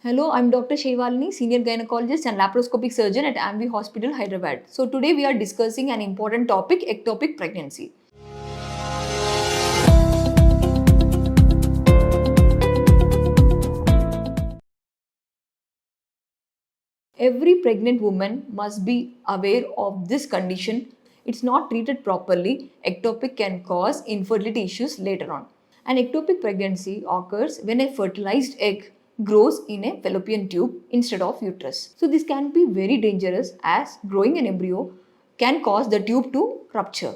Hello, I'm Dr. Shaivalini, Senior Gynecologist and Laparoscopic Surgeon at Amvi Hospital, Hyderabad. So today we are discussing an important topic, ectopic pregnancy. Every pregnant woman must be aware of this condition. It's not treated properly. Ectopic can cause infertility issues later on. An ectopic pregnancy occurs when a fertilized egg grows in a fallopian tube instead of uterus. So this can be very dangerous as growing an embryo can cause the tube to rupture.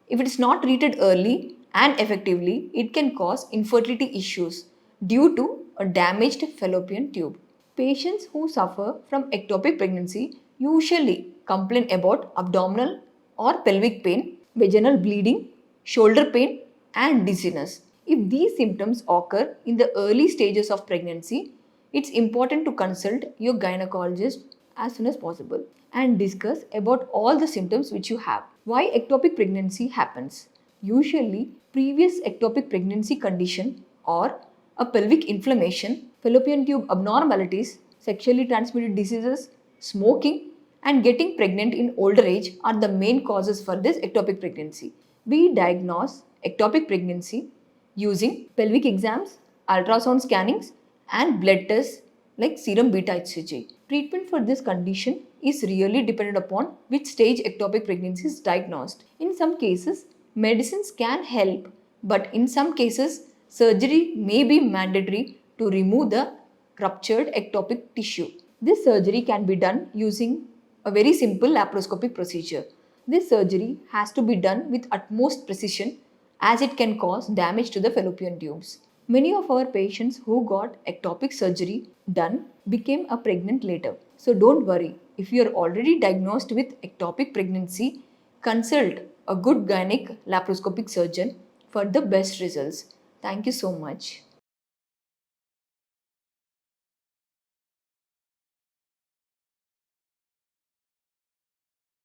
If it is not treated early and effectively, it can cause infertility issues due to a damaged fallopian tube. Patients who suffer from ectopic pregnancy usually complain about abdominal or pelvic pain, vaginal bleeding, shoulder pain, and dizziness. If these symptoms occur in the early stages of pregnancy, it's important to consult your gynecologist as soon as possible and discuss about all the symptoms which you have. Why ectopic pregnancy happens? Usually, previous ectopic pregnancy condition or a pelvic inflammation, fallopian tube abnormalities, sexually transmitted diseases, smoking, and getting pregnant in older age are the main causes for this ectopic pregnancy. We diagnose ectopic pregnancy using pelvic exams, ultrasound scannings, and blood tests like serum beta HCG. Treatment for this condition is really dependent upon which stage ectopic pregnancy is diagnosed. In some cases, medicines can help, but in some cases, surgery may be mandatory to remove the ruptured ectopic tissue. This surgery can be done using a very simple laparoscopic procedure. This surgery has to be done with utmost precision as it can cause damage to the fallopian tubes. Many of our patients who got ectopic surgery done became pregnant later. So don't worry. If you are already diagnosed with ectopic pregnancy, consult a good gynec laparoscopic surgeon for the best results. Thank you so much.